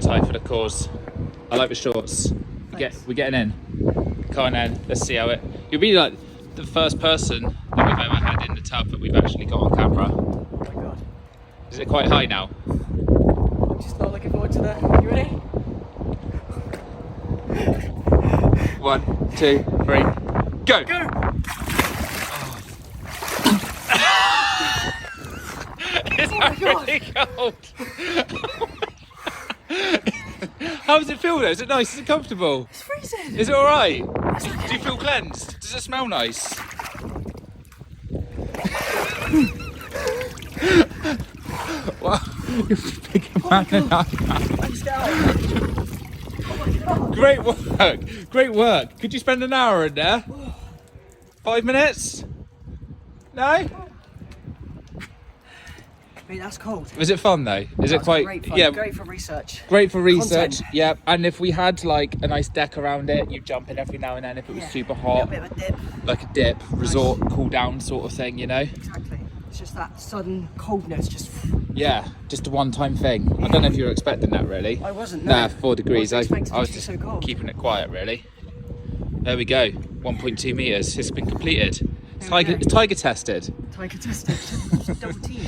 right tie for the cause. I like the shorts. We're getting in. Come on then, let's see how it... You'll be like the first person that we've ever had in the tub that we've actually got on camera. Oh my god. Is it quite high now? I'm just not looking forward to that. You ready? 1, 2, 3, go! Go! Is that really cold? How does it feel though? Is it nice? Is it comfortable? It's freezing. Is it alright? Okay. Do you feel cleansed? Does it smell nice? Wow, you're bigger man than I am. I'm scared. Oh my god. Great work, great work. Could you spend an hour in there? 5 minutes? No? Mate, that's cold. Was it fun though? Is it quite? Great fun. Yeah, Great for research. great for research. Content. Yeah, and if we had like a nice deck around it, you jump in every now and then if it was super A hot, bit of a dip. like a dip, resort, cool down sort of thing, you know? Exactly. It's just that sudden coldness. Just. Yeah, just a one-time thing. I don't know if you were expecting that really. I wasn't. No. Nah, 4 degrees. I wasn't expecting was it to be just so cold. keeping it quiet really. There we go. 1.2 meters. It's been completed. There we go. Tiger tested. Tiger tested. Double team.